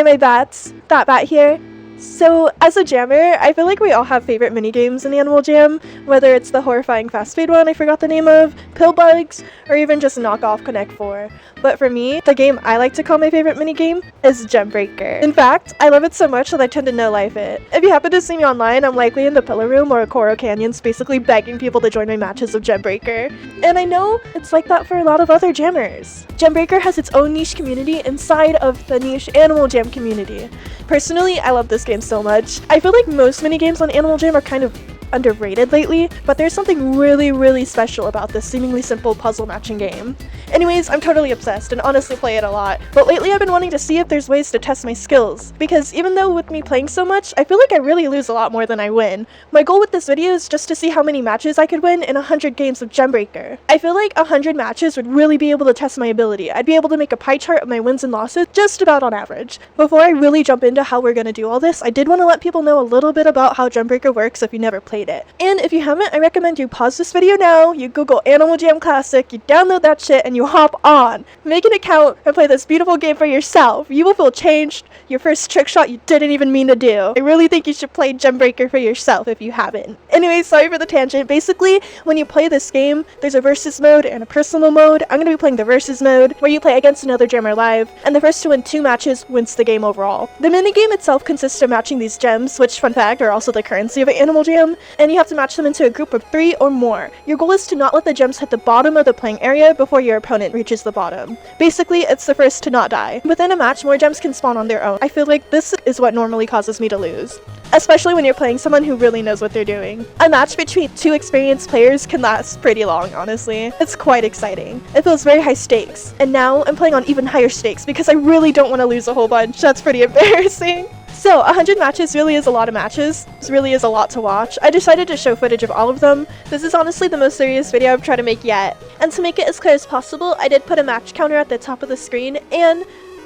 my bats. That bat here. So, as a jammer, I feel like we all have favorite minigames in Animal Jam, whether it's the horrifying fast food one I forgot the name of, pill bugs, or even just knockoff Connect 4. But for me, the game I like to call my favorite minigame is GemBreaker. In fact, I love it so much that I tend to no-life it. If you happen to see me online, I'm likely in the Pillar Room or Coral Canyons basically begging people to join my matches of GemBreaker. And I know it's like that for a lot of other jammers. GemBreaker has its own niche community inside of the niche Animal Jam community. Personally, I love this game so much. I feel like most minigames on Animal Jam are kind of underrated lately, but there's something really special about this seemingly simple puzzle matching game. Anyways, I'm totally obsessed and honestly play it a lot, but lately I've been wanting to see if there's ways to test my skills, because even though with me playing so much, I feel like I really lose a lot more than I win. My goal with this video is just to see how many matches I could win in 100 games of GemBreaker. I feel like 100 matches would really be able to test my ability. I'd be able to make a pie chart of my wins and losses just about on average. Before I really jump into how we're gonna do all this, I did want to let people know a little bit about how GemBreaker works if you never played it. And if you haven't, I recommend you pause this video now, you Google Animal Jam Classic, you download that shit, and you hop on. Make an account and play this beautiful game for yourself. You will feel changed, your first trick shot you didn't even mean to do. I really think you should play GemBreaker for yourself if you haven't. Anyway, sorry for the tangent. Basically, when you play this game, there's a versus mode and a personal mode. I'm going to be playing the versus mode, where you play against another jammer live, and the first to win 2 matches wins the game overall. The minigame itself consists of matching these gems, which, fun fact, are also the currency of an Animal Jam, and you have to match them into a group of 3 or more. Your goal is to not let the gems hit the bottom of the playing area before your opponent reaches the bottom. Basically, it's the first to not die. Within a match, more gems can spawn on their own. I feel like this is what normally causes me to lose, especially when you're playing someone who really knows what they're doing. A match between 2 experienced players can last pretty long, honestly. It's quite exciting. It feels very high stakes, and now I'm playing on even higher stakes because I really don't want to lose a whole bunch. That's pretty embarrassing. So, 100 matches really is a lot of matches. This really is a lot to watch. I decided to show footage of all of them. This is honestly the most serious video I've tried to make yet. And to make it as clear as possible, I did put a match counter at the top of the screen, and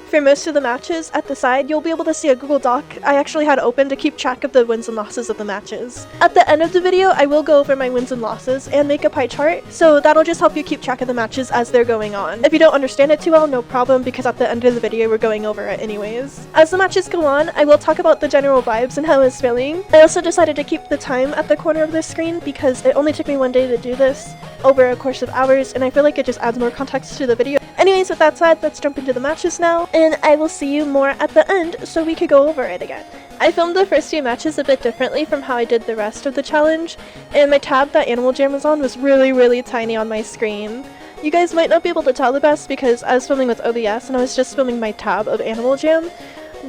for most of the matches, at the side, you'll be able to see a Google Doc I actually had open to keep track of the wins and losses of the matches. At the end of the video, I will go over my wins and losses and make a pie chart, so that'll just help you keep track of the matches as they're going on. If you don't understand it too well, no problem, because at the end of the video, we're going over it anyways. As the matches go on, I will talk about the general vibes and how it's feeling. I also decided to keep the time at the corner of the screen because it only took me 1 day to do this over a course of hours, and I feel like it just adds more context to the video. Anyways, with that said, let's jump into the matches now, and I will see you more at the end so we could go over it again. I filmed the first few matches a bit differently from how I did the rest of the challenge, and my tab that Animal Jam was on was really tiny on my screen. You guys might not be able to tell the best because I was filming with OBS and I was just filming my tab of Animal Jam,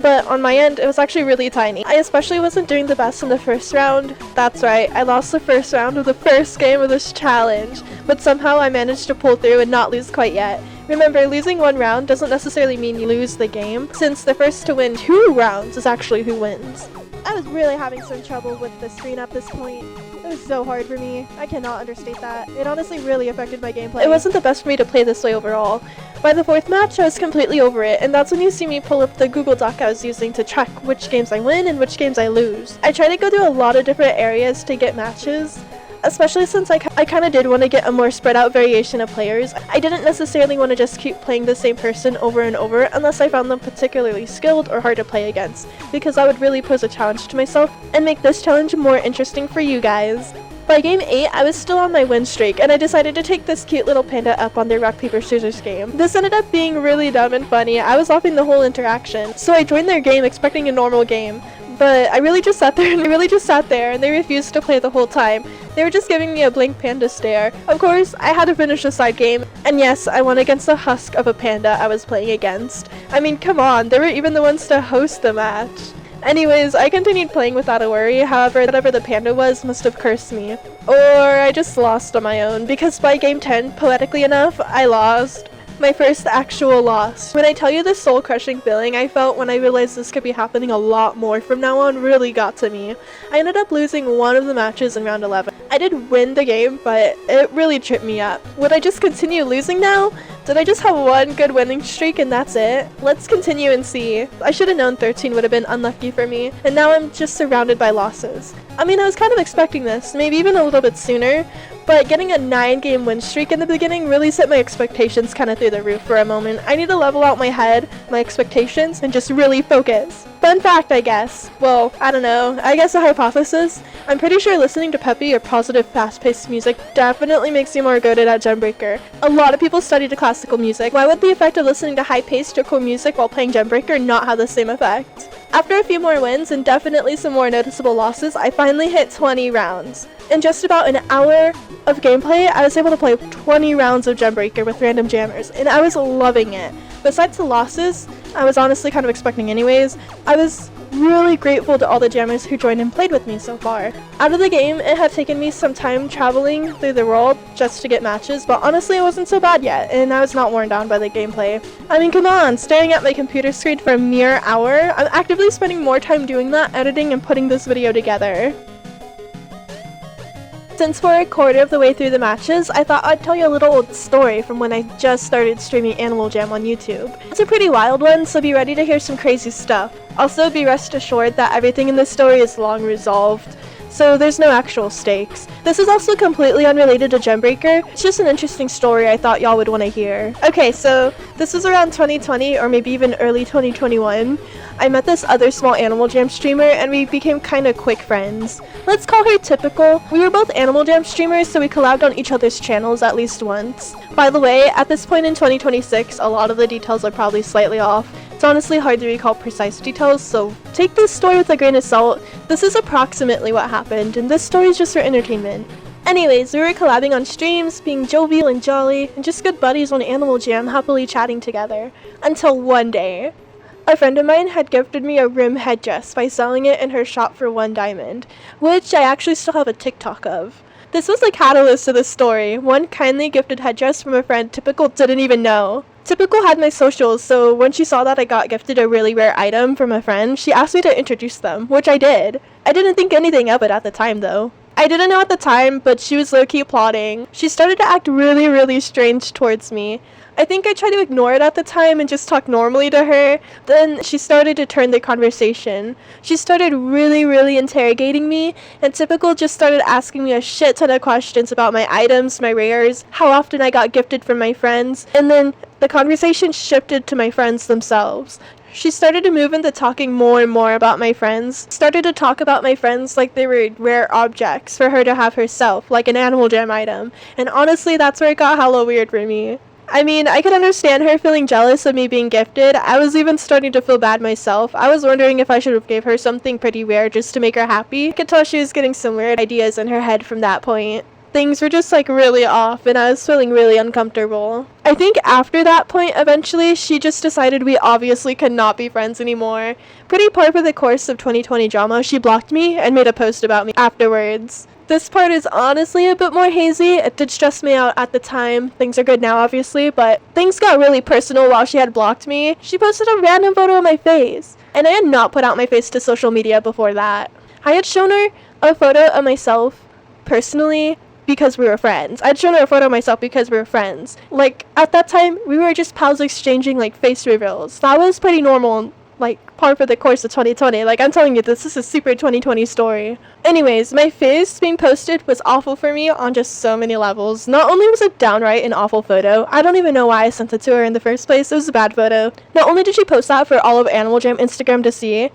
but on my end, it was actually really tiny. I especially wasn't doing the best in the first round. That's right, I lost the first round of the first game of this challenge, but somehow I managed to pull through and not lose quite yet. Remember, losing 1 round doesn't necessarily mean you lose the game, since the first to win 2 rounds is actually who wins. I was really having some trouble with the screen at this point. It was so hard for me. I cannot understate that. It honestly really affected my gameplay. It wasn't the best for me to play this way overall. By the 4th match, I was completely over it, and that's when you see me pull up the Google Doc I was using to track which games I win and which games I lose. I tried to go through a lot of different areas to get matches, especially since I kind of did want to get a more spread out variation of players. I didn't necessarily want to just keep playing the same person over and over unless I found them particularly skilled or hard to play against, because that would really pose a challenge to myself and make this challenge more interesting for you guys. By game 8, I was still on my win streak, and I decided to take this cute little panda up on their rock, paper, scissors game. This ended up being really dumb and funny. I was offing the whole interaction, so I joined their game expecting a normal game. But I really just sat there and they refused to play the whole time. They were just giving me a blank panda stare. Of course, I had to finish the side game, and yes, I won against the husk of a panda I was playing against. I mean, come on, they were even the ones to host the match. Anyways, I continued playing without a worry. However, whatever the panda was must have cursed me. Or I just lost on my own, because by game 10, poetically enough, I lost. My first actual loss. When I tell you the soul-crushing feeling I felt when I realized this could be happening a lot more from now on really got to me. I ended up losing 1 of the matches in round 11. I did win the game, but it really tripped me up. Would I just continue losing now? Did I just have one good winning streak and that's it? Let's continue and see. I should have known 13 would have been unlucky for me, and now I'm just surrounded by losses. I mean, I was kind of expecting this, maybe even a little bit sooner, but getting a 9-game win streak in the beginning really set my expectations kind of through the roof for a moment. I need to level out my head, my expectations, and just really focus. Fun fact, I guess. Well, I don't know. I guess a hypothesis. I'm pretty sure listening to peppy or positive fast-paced music definitely makes you more goated at GemBreaker. A lot of people study classical music. Why would the effect of listening to high-paced or cool music while playing GemBreaker not have the same effect? After a few more wins and definitely some more noticeable losses, I finally hit 20 rounds. In just about an hour of gameplay, I was able to play 20 rounds of GemBreaker with random jammers, and I was loving it. Besides the losses, I was honestly kind of expecting anyways, I was really grateful to all the jammers who joined and played with me so far. Out of the game, it had taken me some time traveling through the world just to get matches, but honestly it wasn't so bad yet, and I was not worn down by the gameplay. I mean, come on, staring at my computer screen for a mere hour? I'm actively spending more time doing that, editing and putting this video together. Since we're a quarter of the way through the matches, I thought I'd tell you a little old story from when I just started streaming Animal Jam on YouTube. It's a pretty wild one, so be ready to hear some crazy stuff. Also, be rest assured that everything in this story is long resolved, so there's no actual stakes. This is also completely unrelated to GemBreaker. It's just an interesting story I thought y'all would want to hear. Okay, so this was around 2020 or maybe even early 2021. I met this other small Animal Jam streamer and we became kinda quick friends. Let's call her Typical. We were both Animal Jam streamers, so we collabed on each other's channels at least once. By the way, at this point in 2026, a lot of the details are probably slightly off. It's honestly hard to recall precise details, so take this story with a grain of salt. This is approximately what happened, and this story is just for entertainment. Anyways, we were collabing on streams, being jovial and jolly, and just good buddies on Animal Jam, happily chatting together. Until one day. A friend of mine had gifted me a rim headdress by selling it in her shop for $1 diamond, which I actually still have a TikTok of. This was the catalyst to the story. One kindly gifted headdress from a friend Typical didn't even know. Typical had my socials, so when she saw that I got gifted a really rare item from a friend, she asked me to introduce them, which I did. I didn't think anything of it at the time though. I didn't know at the time, but she was low-key plotting. She started to act really strange towards me. I think I tried to ignore it at the time and just talk normally to her. Then she started to turn the conversation. She started really interrogating me, and Typical just started asking me a shit ton of questions about my items, my rares, how often I got gifted from my friends, and then the conversation shifted to my friends themselves. She started to move into talking more and more about my friends. Started to talk about my friends like they were rare objects for her to have herself, like an Animal Jam item. And honestly, that's where it got hella weird for me. I mean, I could understand her feeling jealous of me being gifted. I was even starting to feel bad myself. I was wondering if I should have gave her something pretty rare just to make her happy. I could tell she was getting some weird ideas in her head from that point. Things were just like really off and I was feeling really uncomfortable. I think after that point, eventually, she just decided we obviously could not be friends anymore. Pretty par for the course of 2020 drama, she blocked me and made a post about me afterwards. This part is honestly a bit more hazy. It did stress me out at the time. Things are good now, obviously, but things got really personal while she had blocked me. She posted a random photo of my face, and I had not put out my face to social media before that. I had shown her a photo of myself personally because we were friends. I'd shown her a photo of myself because we were friends. Like, at that time, we were just pals exchanging, like, face reveals. That was pretty normal, like, par for the course of 2020. Like, I'm telling you, this is a super 2020 story. Anyways, my face being posted was awful for me on just so many levels. Not only was it downright an awful photo, I don't even know why I sent it to her in the first place. It was a bad photo. Not only did she post that for all of Animal Jam Instagram to see, it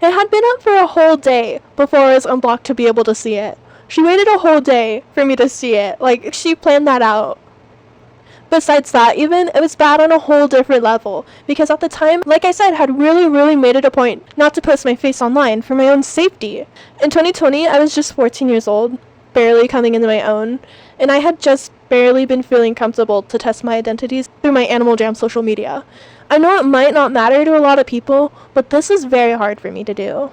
had been up for a whole day before I was unblocked to be able to see it. She waited a whole day for me to see it. Like, she planned that out. Besides that, even, it was bad on a whole different level, because at the time, like I said, had really made it a point not to post my face online for my own safety. In 2020, I was just 14 years old, barely coming into my own, and I had just barely been feeling comfortable to test my identities through my Animal Jam social media. I know it might not matter to a lot of people, but this is very hard for me to do.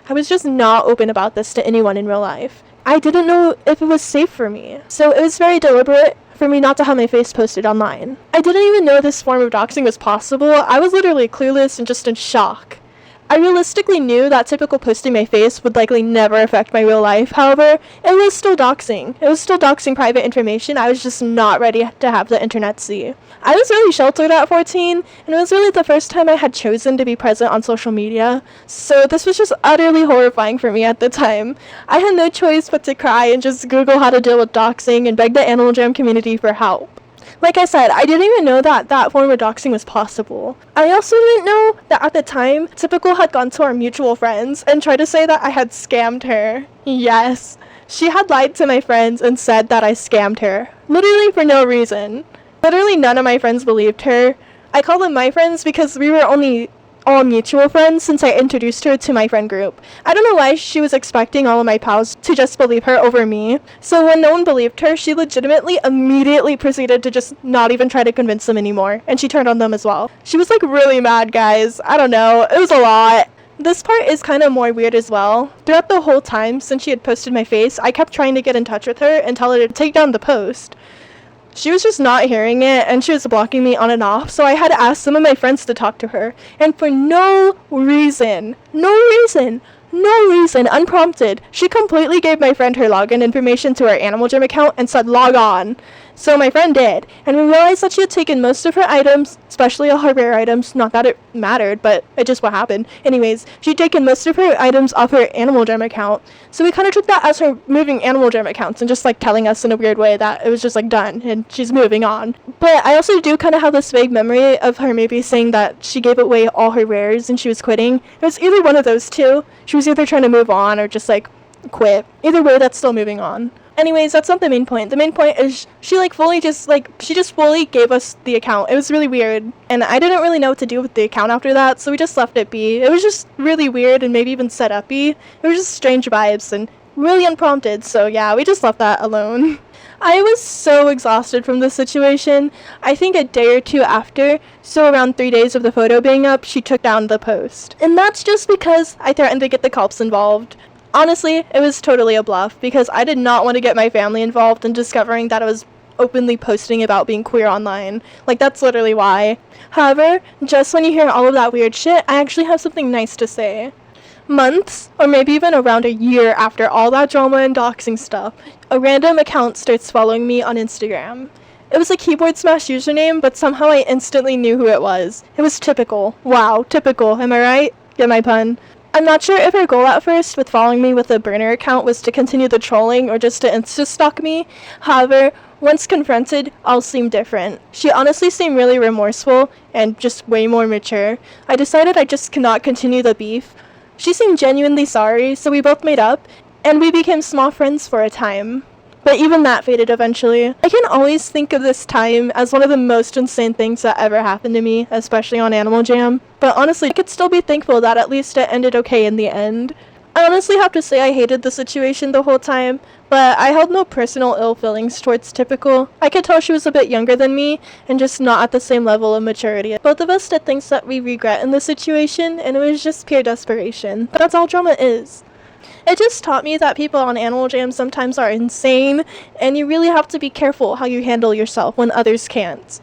I was just not open about this to anyone in real life. I didn't know if it was safe for me, so it was very deliberate for me not to have my face posted online. I didn't even know this form of doxing was possible. I was literally clueless and just in shock. I realistically knew that typical posting my face would likely never affect my real life. However, it was still doxing. It was still doxing private information I was just not ready to have the internet see. I was really sheltered at 14, and it was really the first time I had chosen to be present on social media, so this was just utterly horrifying for me at the time. I had no choice but to cry and just Google how to deal with doxing and beg the Animal Jam community for help. Like I said, I didn't even know that that form of doxing was possible. I also didn't know that at the time, Typical had gone to our mutual friends and tried to say that I had scammed her. Yes, she had lied to my friends and said that I scammed her. Literally for no reason. Literally none of my friends believed her. I call them my friends because we were only all mutual friends since I introduced her to my friend group. I don't know why she was expecting all of my pals to just believe her over me. So when no one believed her, she legitimately immediately proceeded to just not even try to convince them anymore. And she turned on them as well. She was like really mad, guys. I don't know. It was a lot. This part is kind of more weird as well. Throughout the whole time since she had posted my face, I kept trying to get in touch with her and tell her to take down the post. She was just not hearing it, and she was blocking me on and off, so I had to ask some of my friends to talk to her. And for no reason, unprompted, she completely gave my friend her login information to her Animal Jam account and said log on. So my friend did, and we realized that she had taken most of her items, especially all her rare items, not that it mattered, but it just what happened. Anyways, she'd taken most of her items off her Animal Jam account, so we kind of took that as her moving Animal Jam accounts and just like telling us in a weird way that it was just like done and she's moving on. But I also do kind of have this vague memory of her maybe saying that she gave away all her rares and she was quitting. It was either one of those two. She was either trying to move on or just like quit. Either way, that's still moving on. Anyways, that's not the main point. The main point is she fully gave us the account. It was really weird, and I didn't really know what to do with the account after that, so we just left it be. It was just really weird and maybe even set up-y. It was just strange vibes and really unprompted, so yeah, we just left that alone. I was so exhausted from this situation. I think a day or two after, so around 3 days of the photo being up, she took down the post. And that's just because I threatened to get the cops involved. Honestly, it was totally a bluff because I did not want to get my family involved in discovering that I was openly posting about being queer online. Like, that's literally why. However, just when you hear all of that weird shit, I actually have something nice to say. Months, or maybe even around a year after all that drama and doxing stuff, a random account starts following me on Instagram. It was a Keyboard Smash username, but somehow I instantly knew who it was. It was Typical. Wow, Typical, am I right? Get my pun. I'm not sure if her goal at first with following me with a burner account was to continue the trolling or just to insta-stalk me. However, once confronted, all seemed different. She honestly seemed really remorseful and just way more mature. I decided I just cannot continue the beef. She seemed genuinely sorry, so we both made up, and we became small friends for a time. But even that faded eventually. I can always think of this time as one of the most insane things that ever happened to me, especially on Animal Jam. But honestly, I could still be thankful that at least it ended okay in the end. I honestly have to say I hated the situation the whole time, but I held no personal ill feelings towards Typical. I could tell she was a bit younger than me, and just not at the same level of maturity. Both of us did things that we regret in the situation, and it was just pure desperation. But that's all drama is. It just taught me that people on Animal Jam sometimes are insane, and you really have to be careful how you handle yourself when others can't.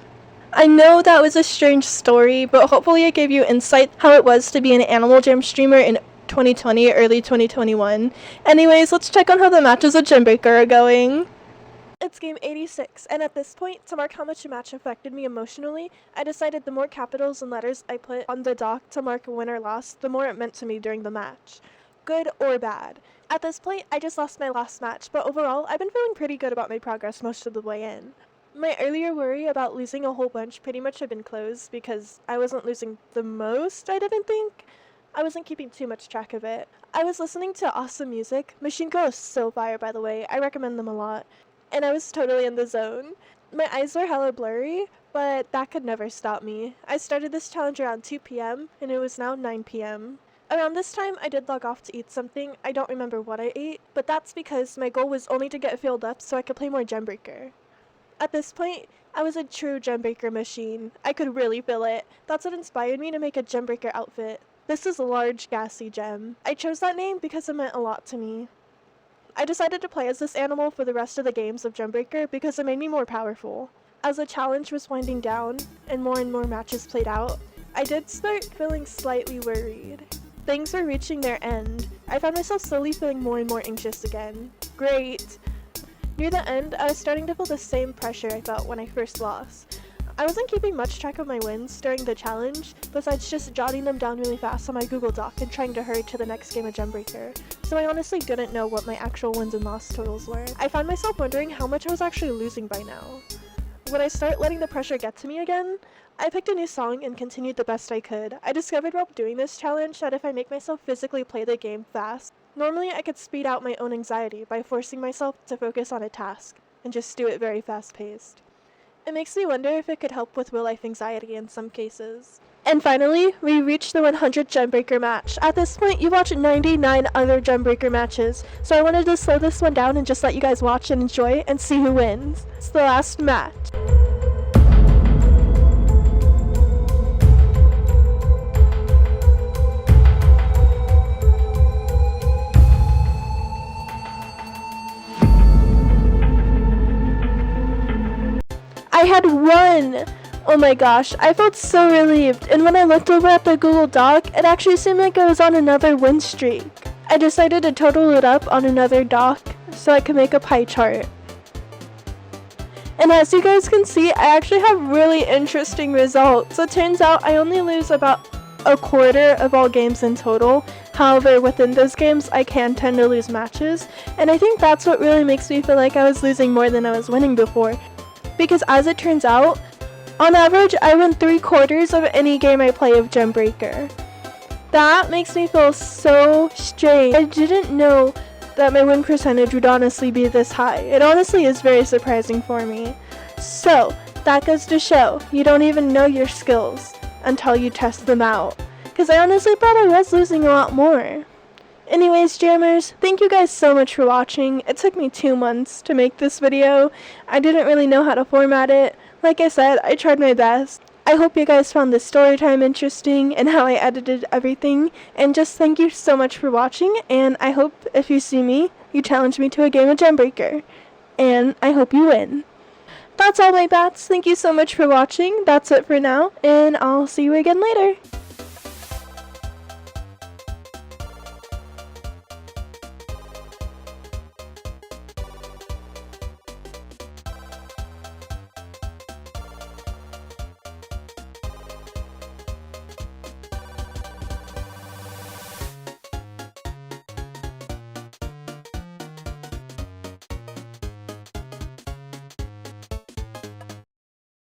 I know that was a strange story, but hopefully it gave you insight how it was to be an Animal Jam streamer in 2020, early 2021. Anyways, let's check on how the matches of GemBreaker are going. It's game 86, and at this point, to mark how much a match affected me emotionally, I decided the more capitals and letters I put on the dock to mark a win or loss, the more it meant to me during the match. Good or bad. At this point, I just lost my last match, but overall, I've been feeling pretty good about my progress most of the way in. My earlier worry about losing a whole bunch pretty much had been closed because I wasn't losing the most, I didn't think. I wasn't keeping too much track of it. I was listening to awesome music. Machine Girl is so fire, by the way. I recommend them a lot. And I was totally in the zone. My eyes were hella blurry, but that could never stop me. I started this challenge around 2 p.m., and it was now 9 p.m. Around this time, I did log off to eat something. I don't remember what I ate, but that's because my goal was only to get filled up so I could play more GemBreaker. At this point, I was a true GemBreaker machine. I could really feel it. That's what inspired me to make a GemBreaker outfit. This is a large, gassy gem. I chose that name because it meant a lot to me. I decided to play as this animal for the rest of the games of GemBreaker because it made me more powerful. As the challenge was winding down and more matches played out, I did start feeling slightly worried. Things were reaching their end. I found myself slowly feeling more and more anxious again. Great. Near the end, I was starting to feel the same pressure I felt when I first lost. I wasn't keeping much track of my wins during the challenge, besides just jotting them down really fast on my Google Doc and trying to hurry to the next game of GemBreaker, so I honestly didn't know what my actual wins and loss totals were. I found myself wondering how much I was actually losing by now. Would I start letting the pressure get to me again? I picked a new song and continued the best I could. I discovered while doing this challenge that if I make myself physically play the game fast, normally I could speed out my own anxiety by forcing myself to focus on a task and just do it very fast-paced. It makes me wonder if it could help with real-life anxiety in some cases. And finally, we reached the 100 GemBreaker match. At this point, you watched 99 other GemBreaker matches, so I wanted to slow this one down and just let you guys watch and enjoy and see who wins. It's the last match. I had won! Oh my gosh, I felt so relieved, and when I looked over at the Google Doc, it actually seemed like I was on another win streak. I decided to total it up on another doc so I could make a pie chart. And as you guys can see, I actually have really interesting results. It turns out I only lose about a quarter of all games in total. However, within those games, I can tend to lose matches, and I think that's what really makes me feel like I was losing more than I was winning before. Because as it turns out, on average, I win 3/4 of any game I play of GemBreaker. That makes me feel so strange. I didn't know that my win percentage would honestly be this high. It honestly is very surprising for me. So, that goes to show, you don't even know your skills until you test them out. Because I honestly thought I was losing a lot more. Anyways, jammers, thank you guys so much for watching. It took me 2 months to make this video. I didn't really know how to format it. Like I said, I tried my best. I hope you guys found this story time interesting and how I edited everything. And just thank you so much for watching, and I hope if you see me, you challenge me to a game of GemBreaker. And I hope you win. That's all my bats. Thank you so much for watching. That's it for now, and I'll see you again later.